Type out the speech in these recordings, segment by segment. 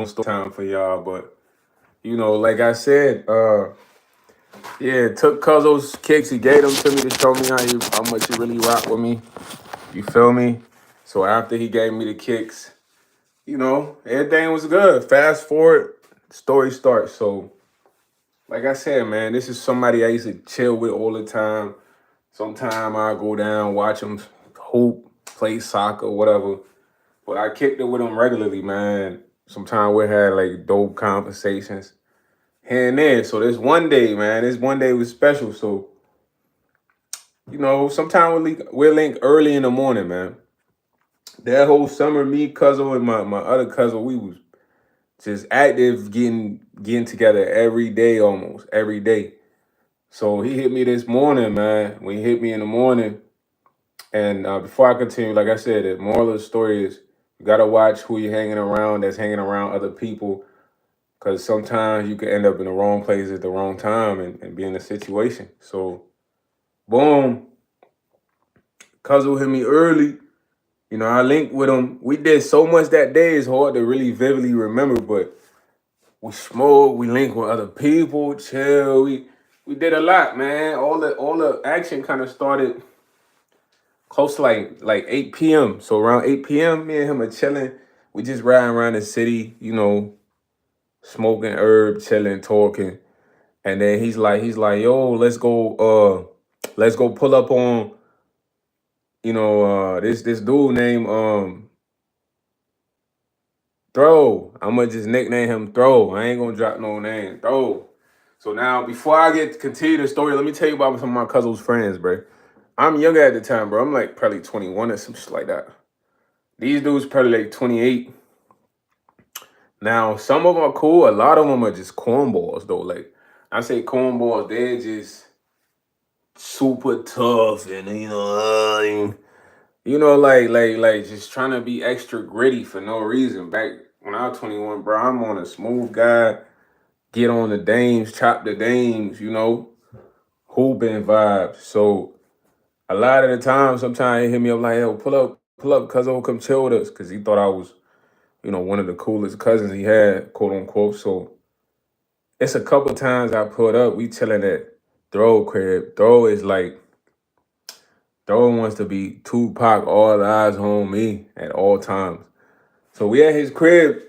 story time for y'all, but like I said, yeah, took Cuzzo's kicks. He gave them to me to show me how much he really rock with me. You feel me? So after he gave me the kicks, everything was good. Fast forward, story starts. So like I said, man, this is somebody I used to chill with all the time. Sometime I go down, watch him hoop, play soccer, whatever. But I kicked it with him regularly, man. Sometimes we had like dope conversations here and there. So this one day was special. So, sometimes we link early in the morning, man. That whole summer, me, cousin, and my other cousin, we was just active getting together every day, almost every day. So he hit me this morning, man. When he hit me in the morning, and before I continue, like I said, the moral of the story is you gotta watch who you're hanging around. That's hanging around other people, because sometimes you can end up in the wrong place at the wrong time and be in a situation. So, boom, cousin hit me early. I linked with him. We did so much that day. It's hard to really vividly remember, but we smoked. We linked with other people. Chill. We did a lot, man. All the action kind of started close to like 8 p.m. So around 8 p.m., me and him are chilling. We just riding around the city, smoking herb, chilling, talking. And then yo, let's go pull up on, this dude named Throw. I'ma just nickname him Throw. I ain't gonna drop no name. Throw. So now before I get to continue the story, let me tell you about some of my cousin's friends, bro. I'm younger at the time, bro. I'm like probably 21 or some shit like that. These dudes probably like 28. Now, some of them are cool. A lot of them are just cornballs, though. Like, I say cornballs, they're just super tough and, like just trying to be extra gritty for no reason. Back when I was 21, bro, I'm on a smooth guy, get on the dames, chop the dames, hooping vibes. So, a lot of the time, sometimes he hit me up like, yo, pull up, cuz come chill with us, because he thought I was, one of the coolest cousins he had, quote unquote. So, it's a couple times I put up. We chilling at Throw crib. Throw wants to be Tupac, all eyes on me at all times. So we at his crib.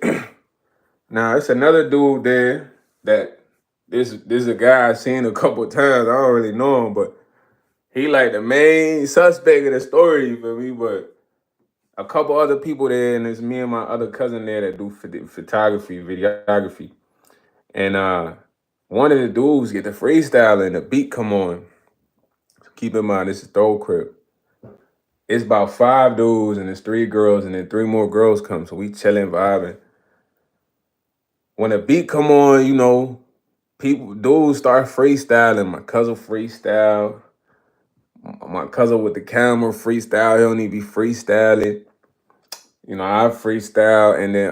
Now it's another dude there that this is a guy I seen a couple times. I don't really know him, but he like the main suspect of the story for me. But a couple other people there, and it's me and my other cousin there that do photography, videography. And one of the dudes get the freestyle and the beat come on. Keep in mind, this is Throw Crib. It's about five dudes and it's three girls, and then three more girls come. So we chilling, vibing. When the beat come on, dudes start freestyling. My cousin freestyle. My cousin with the camera freestyle. He don't need to be freestyling. I freestyle, and then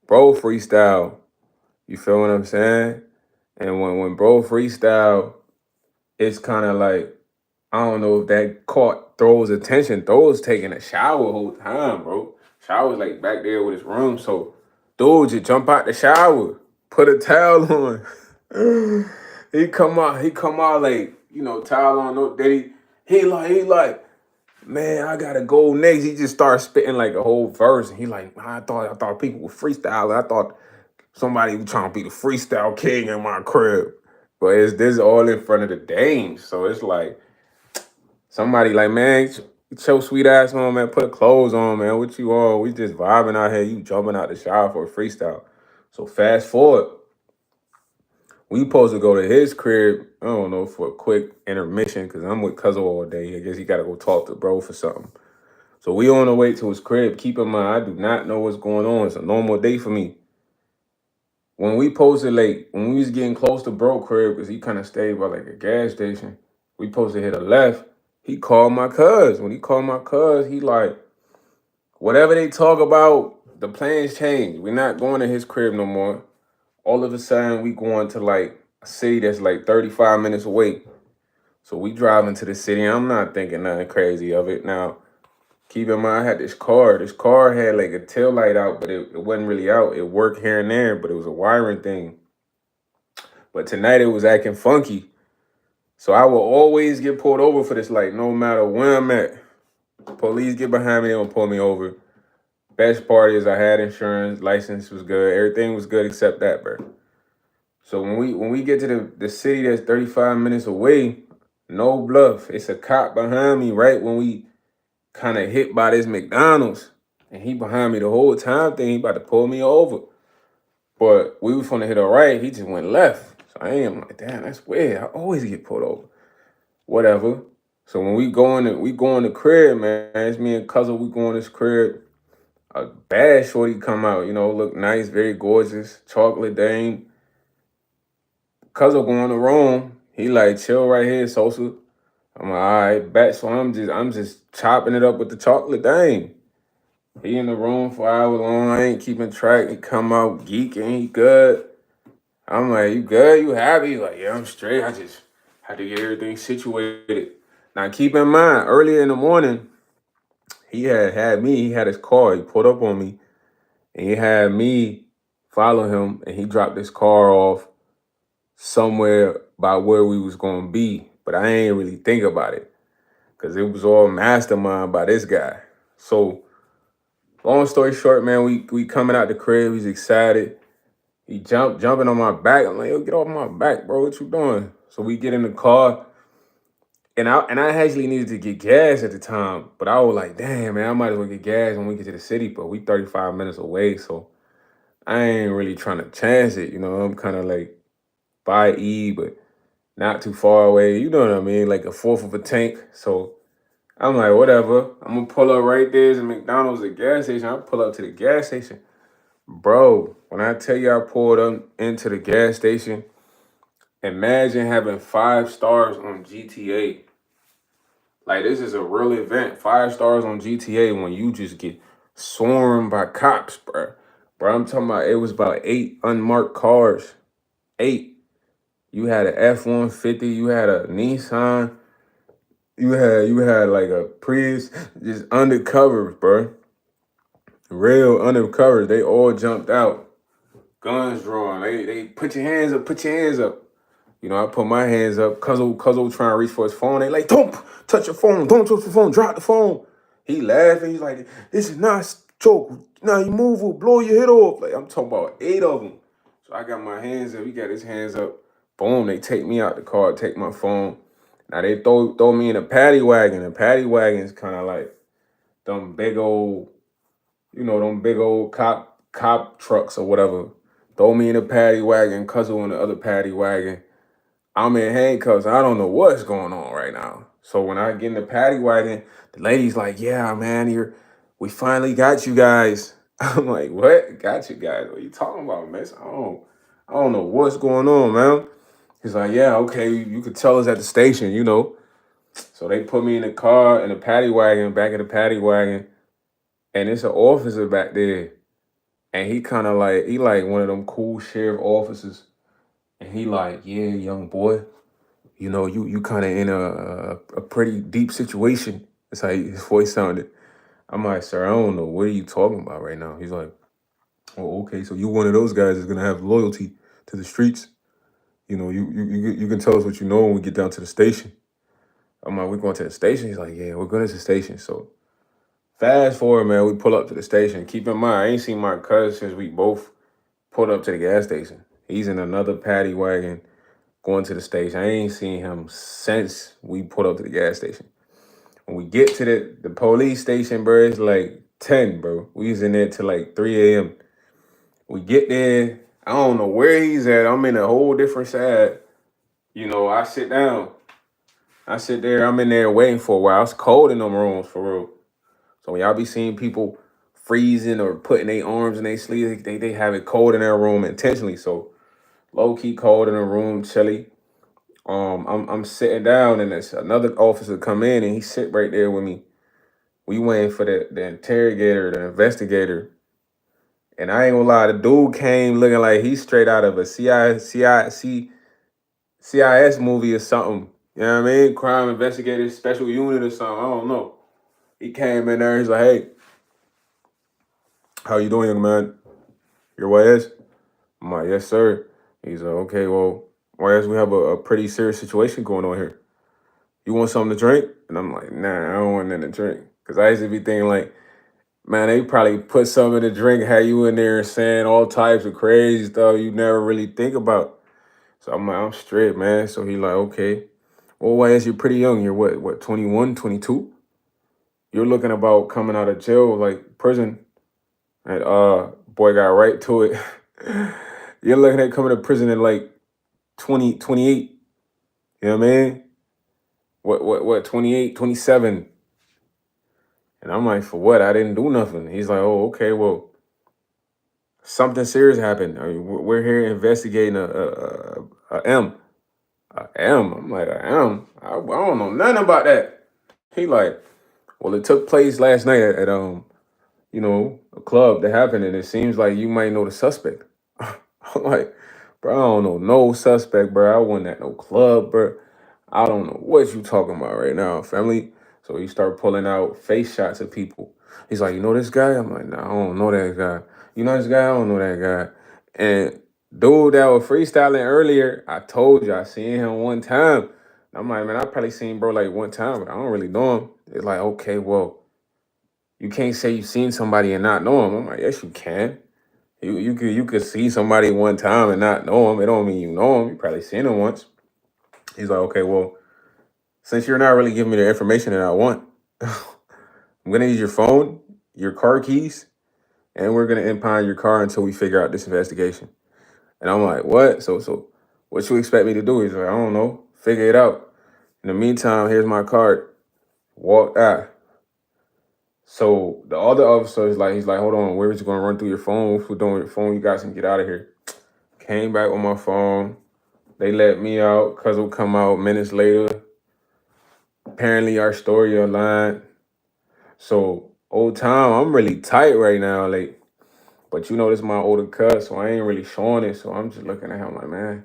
bro freestyle. You feel what I'm saying? And when bro freestyle, it's kind of like, I don't know if that caught Throw's attention. Throw's taking a shower the whole time, bro. Shower's like back there with his room. So dude just jump out the shower, put a towel on. He come out like, towel on. No, then he like, man, I gotta go next. He just starts spitting like a whole verse. And he like, I thought people were freestyling. I thought somebody was trying to be the freestyle king in my crib. But this is all in front of the dames. So it's like, somebody like, man, get your sweet ass on, man. Put the clothes on, man. What you on? We just vibing out here. You jumping out the shower for a freestyle. So fast forward, we supposed to go to his crib, I don't know, for a quick intermission, because I'm with Cuzzo all day. I guess he got to go talk to bro for something. So we on the way to his crib. Keep in mind, I do not know what's going on. It's a normal day for me. When we posted late, when we was getting close to bro crib, because he kind of stayed by like a gas station, we supposed to hit a left. He called my cuz. When he called my cuz, he like, whatever they talk about, the plans change. We're not going to his crib no more. All of a sudden, we going to like a city that's like 35 minutes away. So we driving to the city. I'm not thinking nothing crazy of it. Now, Keep in mind, I had this car. This car had like a tail light out, but it wasn't really out. It worked here and there, but it was a wiring thing. But tonight it was acting funky. So I will always get pulled over for this light, no matter where I'm at. Police get behind me, they don't pull me over. Best part is I had insurance, license was good, everything was good except that, bro. So when we get to the city that's 35 minutes away, no bluff. It's a cop behind me right when we kind of hit by this McDonald's. And he behind me the whole time thing, he about to pull me over. But we was gonna hit a right, he just went left. So I am like, damn, that's weird. I always get pulled over. Whatever. So when we go in the crib, man, it's me and cousin, we go in this crib. A bad shorty come out, look nice, very gorgeous, chocolate dame. Cousin go in the room, he like, chill right here, Sosa. I'm like, all right, bet. So I'm just chopping it up with the chocolate dame. He in the room for hours long, I ain't keeping track. He come out geeking, he good. I'm like, you good? You happy? He's like, yeah, I'm straight. I just had to get everything situated. Now keep in mind, earlier in the morning, he had his car, he pulled up on me, and he had me follow him, and he dropped his car off somewhere by where we was gonna be. But I ain't really think about it, because it was all mastermind by this guy. So, long story short, man, we coming out the crib, he's excited. He jumping on my back. I'm like, yo, get off my back, bro. What you doing? So we get in the car. And I actually needed to get gas at the time, but I was like, damn, man, I might as well get gas when we get to the city, but we 35 minutes away, so I ain't really trying to chance it, I'm kind of like by E, but not too far away, you know what I mean, like a fourth of a tank. So I'm like, whatever, I'm gonna pull up right there. There's a McDonald's, a gas station. I pull up to the gas station. Bro, when I tell you I pulled up into the gas station, imagine having 5 stars on GTA. Like, this is a real event. 5 stars on GTA when you just get swarmed by cops, bro. Bro, I'm talking about it was about 8 unmarked cars. 8. You had an F-150, you had a Nissan, you had like a Prius, just undercovers, bro. Real undercovers. They all jumped out. Guns drawn. They put your hands up, put your hands up. I put my hands up. Cuzzo trying to reach for his phone. They like, don't touch your phone. Don't touch your phone. Drop the phone. He laughing. He's like, this is not a joke. Now you move, will blow your head off. Like, I'm talking about 8 of them. So I got my hands up. He got his hands up. Boom. They take me out the car, take my phone. Now they throw me in a paddy wagon. The paddy wagon is kind of like them big old, them big old cop trucks or whatever. Throw me in a paddy wagon. Cuzzo in the other paddy wagon. I'm in handcuffs. I don't know what's going on right now. So when I get in the paddy wagon, the lady's like, yeah, man, we finally got you guys. I'm like, what? Got you guys? What are you talking about, miss? I don't know what's going on, man. He's like, yeah, okay, you could tell us at the station. So they put me in the car, in the paddy wagon, back of the paddy wagon, and it's an officer back there. And he like one of them cool sheriff officers. And he like, yeah, young boy, you kind of in a pretty deep situation. That's how his voice sounded. I'm like, sir, I don't know. What are you talking about right now? He's like, oh, okay. So you one of those guys that's going to have loyalty to the streets. You can tell us what you know when we get down to the station. I'm like, we're going to the station? He's like, yeah, we're going to the station. So fast forward, man, we pull up to the station. Keep in mind, I ain't seen my cousin since we both pulled up to the gas station. He's in another paddy wagon going to the station. I ain't seen him since we pulled up to the gas station. When we get to the police station, bro, it's like 10, bro. We was in there till like 3 a.m. We get there. I don't know where he's at. I'm in a whole different side. I sit down. I sit there. I'm in there waiting for a while. It's cold in them rooms, for real. So when y'all be seeing people freezing or putting their arms in their sleeves, they have it cold in their room intentionally. So low-key cold in the room, chilly. I'm sitting down and there's another officer come in and he sit right there with me. We waiting for the interrogator, the investigator. And I ain't gonna lie, the dude came looking like he's straight out of a CIS movie or something. You know what I mean? Crime investigator special unit or something. I don't know. He came in there. He's like, "Hey, how you doing, young man? Your YS?" I'm like, "Yes, sir." He's like, "Okay, well, YS, we have a pretty serious situation going on here. You want something to drink?" And I'm like, "Nah, I don't want nothing to drink." Because I used to be thinking like, man, they probably put something to drink, had you in there saying all types of crazy stuff you never really think about. So I'm like, I'm straight, man. So he like, okay. Well, YS, you're pretty young. You're what, 21, 22? You're looking about coming out of jail, like prison. And boy got right to it. You're looking at coming to prison at like 20, 28. You know what I mean? What, 28, 27. And I'm like, for what? I didn't do nothing. He's like, oh, okay, well, something serious happened. I mean, we're here investigating a M. A M. I'm like, a M? I don't know nothing about that. He like, well, it took place last night at a club that happened, and it seems like you might know the suspect. I'm like, bro, I don't know no suspect, bro. I wasn't at no club, bro. I don't know what you talking about right now, family. So he start pulling out face shots of people. He's like, you know this guy? I'm like, nah, I don't know that guy. You know this guy? I don't know that guy. And dude that was freestyling earlier, I told you I seen him one time. I'm like, man, I probably seen bro like one time, but I don't really know him. It's like, okay, well, you can't say you've seen somebody and not know him. I'm like, yes, you can. You could see somebody one time and not know him. It don't mean you know him. You probably seen him once. He's like, okay, well, since you're not really giving me the information that I want, I'm gonna need your phone, your car keys, and we're gonna impound your car until we figure out this investigation. And I'm like, what? So what you expect me to do? He's like, I don't know. Figure it out. In the meantime, here's my card. Walked out. So the other officer is like, he's like, hold on, we're just gonna run through your phone. If we're doing your phone, you guys can get out of here. Came back with my phone. They let me out. Cuz will come out minutes later. Apparently our story aligned. So old time, I'm really tight right now. Like, but this is my older cuz, so I ain't really showing it. So I'm just looking at him like, man,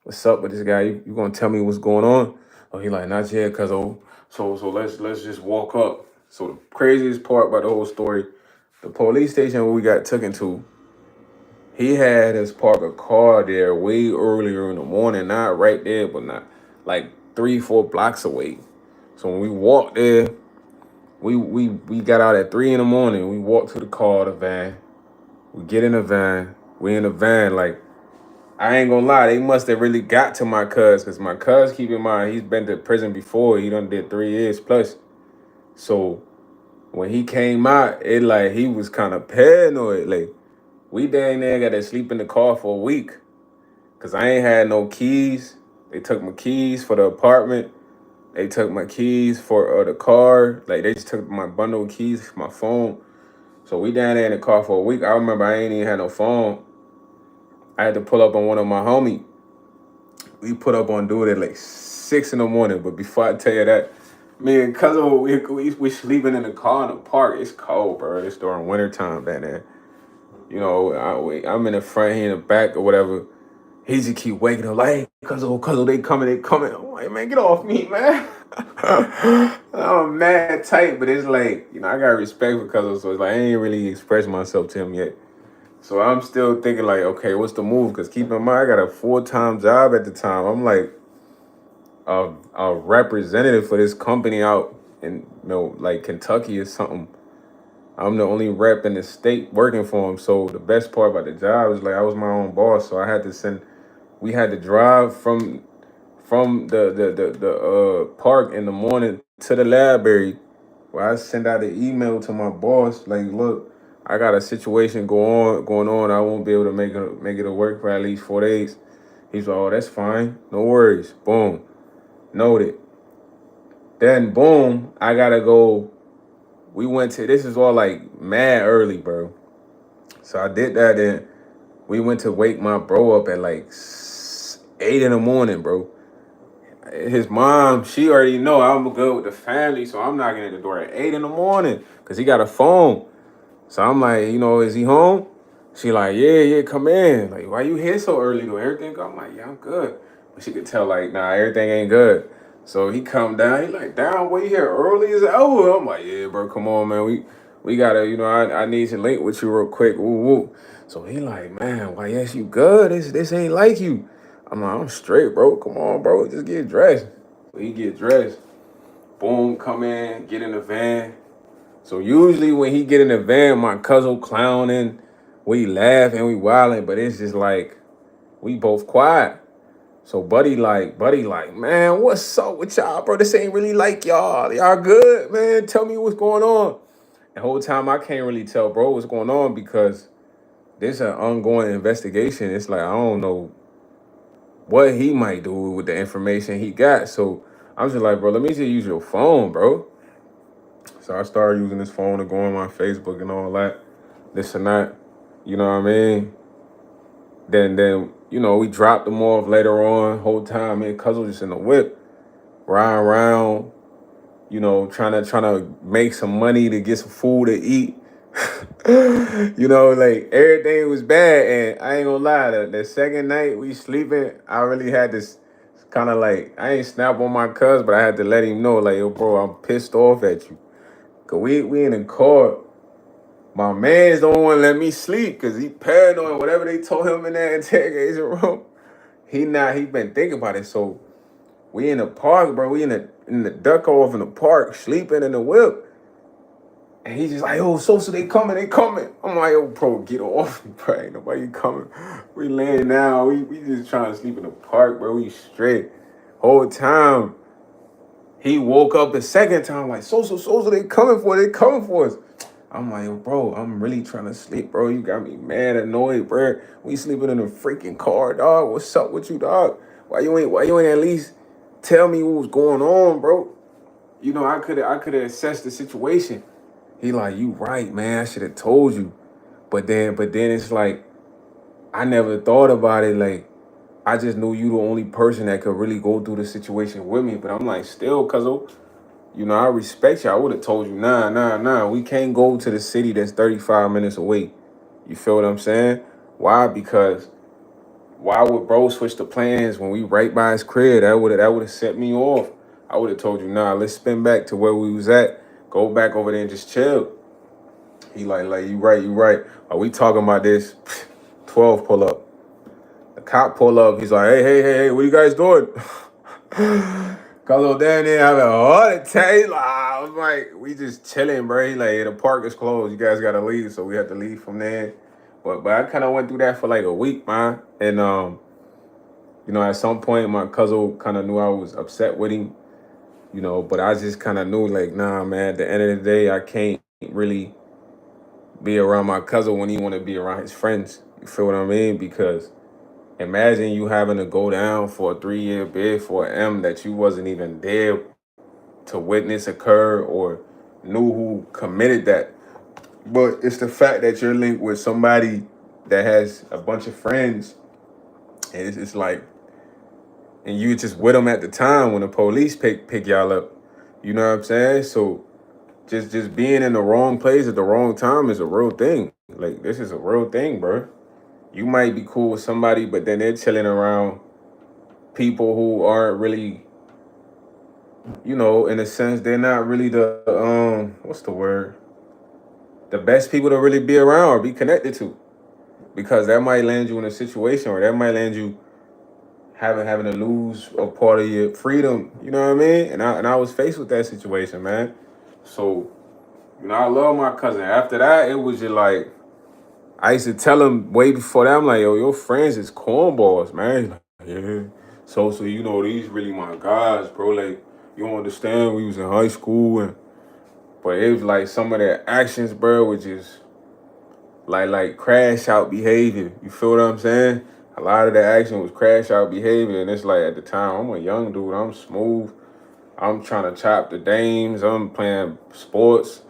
what's up with this guy? You gonna tell me what's going on? Oh, he like, not yet, cuz so let's just walk up. So the craziest part about the whole story, the police station where we got taken to, he had us park a car there way earlier in the morning, not right there, but not like 3-4 blocks away. So when we walked there, we got out at 3 in the morning. We walked to the car, the van. We get in the van. We in the van. Like, I ain't gonna lie, they must have really got to my cuz, because my cuz, keep in mind, he's been to prison before. He done did 3 years plus. So when he came out, it like he was kind of paranoid. Like, we dang near got to sleep in the car for a week. Cause I ain't had no keys. They took my keys for the apartment. They took my keys for the car. Like, they just took my bundle of keys, my phone. So we down there in the car for a week. I remember I ain't even had no phone. I had to pull up on one of my homie. We put up on dude at like 6 in the morning. But before I tell you that, me and cousin, we sleeping in the car in the park. It's cold, bro. It's during winter time back there. I'm in the front, he in the back or whatever. He just keep waking up like, hey, cousin, they coming. I'm like, man, get off me, man. I'm mad tight, but it's like, I got respect for cousin, so it's like I ain't really expressed myself to him yet. So I'm still thinking like, okay, what's the move? Because keep in mind, I got a full-time job at the time. I'm like a representative for this company out in like Kentucky or something. I'm the only rep in the state working for him. So the best part about the job is like I was my own boss, so I had to send. We had to drive from the park in the morning to the library, where I send out an email to my boss like, look, I got a situation going on. I won't be able to make it to work for at least 4 days. He's like, oh, that's fine, no worries. Boom, noted. Then boom, I gotta go. We went to, this is all like mad early, bro. So I did that, and we went to wake my bro up at like 8 in the morning, bro. His mom, she already know I'm good with the family, so I'm knocking at the door at 8 in the morning because he got a phone. So I'm like, is he home? She like, yeah, come in. Like, why you here so early though? Everything good? I'm like, yeah, I'm good. But she could tell like, nah, everything ain't good. So he come down. He like, "Down, what you here early as oh." I'm like, "Yeah, bro, come on, man. We gotta, I need to link with you real quick." Woo woo. So he like, "Man, why yes, you good? This ain't like you." I'm like, "I'm straight, bro. Come on, bro. Just get dressed." So he get dressed. Boom, come in, get in the van. So usually when he get in the van, my cousin clowning, we laugh and we wilding, but it's just like we both quiet. So buddy like, "Man, what's up with y'all, bro? This ain't really like y'all. Y'all good, man. Tell me what's going on." The whole time I can't really tell bro what's going on because there's an ongoing investigation. It's like I don't know what he might do with the information he got. So I'm just like, "Bro, let me just use your phone, bro." So I started using this phone to go on my Facebook and all that, this and that. You know what I mean? Then we dropped them off later on. Whole time, man, cuz was just in the whip, riding around, trying to make some money to get some food to eat. Like everything was bad, and I ain't gonna lie. The second night we sleeping, I really had this kind of like I ain't snap on my cuz, but I had to let him know, like, "Yo, bro, I'm pissed off at you." Cause we in the car. My man's don't want to let me sleep because he paranoid. Whatever they told him in that interrogation room, he been thinking about it. So we in the park, bro. We in the duck off in the park, sleeping in the whip. And he's just like, "Oh, so they coming, they coming." I'm like, "Yo, bro, get off me, bro. Ain't nobody coming." We laying down. We just trying to sleep in the park, bro. We straight. Whole time. He woke up the second time, like, "So they coming for us. They coming for us." I'm like, "Yo, bro, I'm really trying to sleep, bro. You got me mad, annoyed, bro. We sleeping in a freaking car, dog. What's up with you, dog? Why you ain't at least tell me what was going on, bro? I could have assessed the situation." He like, "You right, man. I should have told you." But then it's like I never thought about it. Like I just knew you the only person that could really go through the situation with me. But I'm like, still, cuz I respect you. I would have told you, nah. We can't go to the city that's 35 minutes away. You feel what I'm saying? Why? Because why would bro switch the plans when we right by his crib? That would have set me off. I would have told you, nah, let's spin back to where we was at. Go back over there and just chill. He like, you right. Are we talking about this? 12 pull up. The cop pull up. He's like, hey, what you guys doing? Carlo down there having a heart attack. He's like, I was like, we just chilling, bro. He like, "Yeah, the park is closed. You guys gotta leave." So we had to leave from there. But I kind of went through that for like a week, man. And at some point my cousin kind of knew I was upset with him. But I just kind of knew like, nah, man. At the end of the day, I can't really be around my cousin when he want to be around his friends. You feel what I mean? Because imagine you having to go down for a 3-year bid for an M that you wasn't even there to witness occur or knew who committed that. But it's the fact that you're linked with somebody that has a bunch of friends, and it's like, and you just with them at the time when the police pick y'all up. You know what I'm saying? So just being in the wrong place at the wrong time is a real thing. Like this is a real thing, bro. You might be cool with somebody, but then they're chilling around people who aren't really, in a sense, they're not really the what's the word? The best people to really be around or be connected to. Because that might land you in a situation or that might land you having to lose a part of your freedom. You know what I mean? And I was faced with that situation, man. So, I love my cousin. After that, it was just like I used to tell him way before that, I'm like, "Yo, your friends is cornballs, man." He's like, "Yeah." So these really my guys, bro. Like, you don't understand, we was in high school but it was like some of their actions, bro, which is like crash out behavior. You feel what I'm saying? A lot of the action was crash out behavior, and it's like at the time I'm a young dude. I'm smooth. I'm trying to chop the dames. I'm playing sports.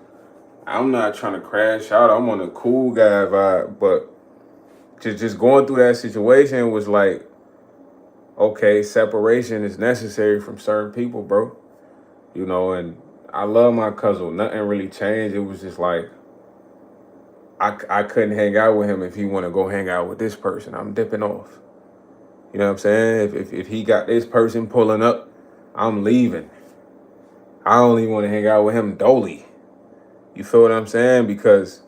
I'm not trying to crash out. I'm on a cool guy vibe, but just going through that situation was like, okay, separation is necessary from certain people, bro. And I love my cousin. Nothing really changed. It was just like I couldn't hang out with him if he want to go hang out with this person. I'm dipping off. You know what I'm saying? If he got this person pulling up, I'm leaving. I only want to hang out with him dolly. You feel what I'm saying? Because,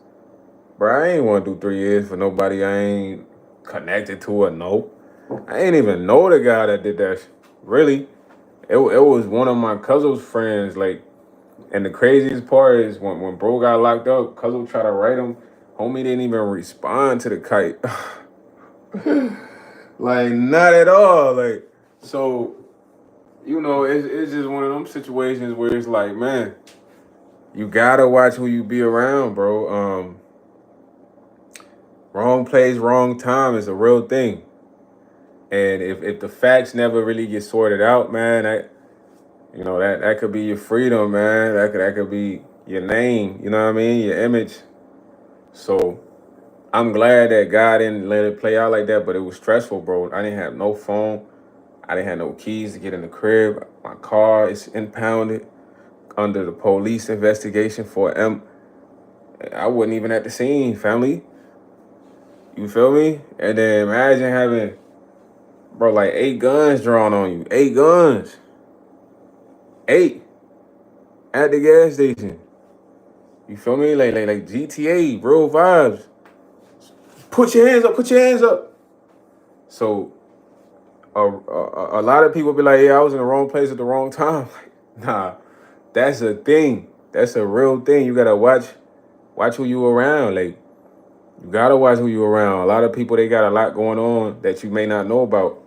bro, I ain't want to do 3 years for nobody I ain't connected to or know. I ain't even know the guy that did that. Really, it was one of my cousin's friends. Like, and the craziest part is when bro got locked up, cousin tried to write him. Homie didn't even respond to the kite. Like, not at all. Like, so, it's just one of them situations where it's like, man, you gotta watch who you be around, bro. Wrong place, wrong time is a real thing. And if the facts never really get sorted out, man, that could be your freedom, man. That could be your name, you know what I mean? Your image. So I'm glad that God didn't let it play out like that, but it was stressful, bro. I didn't have no phone. I didn't have no keys to get in the crib. My car is impounded under the police investigation for I wasn't even at the scene, family. You feel me? And then imagine having, bro, like 8 guns drawn on you. 8 guns. 8 at the gas station. You feel me? Like GTA, bro, vibes. Put your hands up, put your hands up. So a lot of people be like, yeah, I was in the wrong place at the wrong time. Nah, that's a thing. That's a real thing. You gotta watch who you around. Like, you gotta watch who you around. A lot of people, they got a lot going on that you may not know about.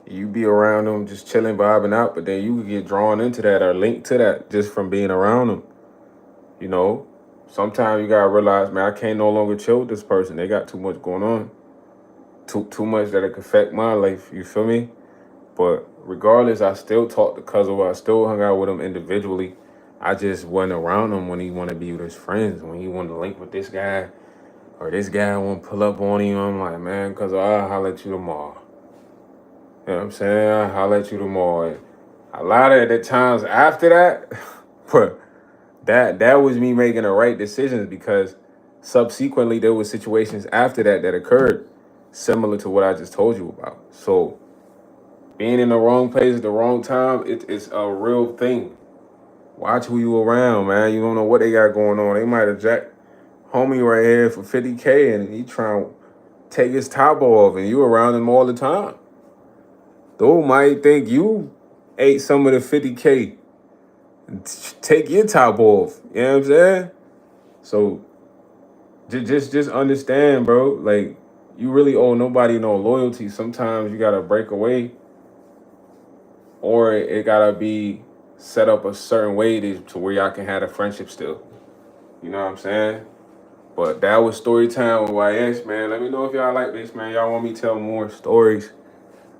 You be around them just chilling, vibing out, but then you could get drawn into that or linked to that just from being around them. You know, sometimes you gotta realize, man, I can't no longer chill with this person. They got too much going on, too much that it could affect my life. You feel me? But regardless, I still talked to Cousin. I still hung out with him individually. I just wasn't around him when he wanted to be with his friends. When he wanted to link with this guy or this guy want to pull up on him, I'm like, man, Cousin, I'll holler at you tomorrow. You know what I'm saying? I'll holler at you tomorrow. And a lot of the times after that, but that was me making the right decisions because subsequently there was situations after that occurred similar to what I just told you about. So being in the wrong place at the wrong time, it's a real thing. Watch who you around, man. You don't know what they got going on. They might have jacked homie right here for 50K and he trying to take his top off and you around him all the time. Dude might think you ate some of the 50K. Take your top off. You know what I'm saying? So just understand, bro. Like, you really owe nobody no loyalty. Sometimes you gotta break away, or it gotta be set up a certain way to where y'all can have a friendship still. You know what I'm saying? But that was story time with YS, man. Let me know if y'all like this, man. Y'all want me to tell more stories.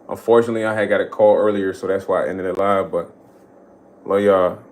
Unfortunately, I had got a call earlier, so that's why I ended it live. But love y'all.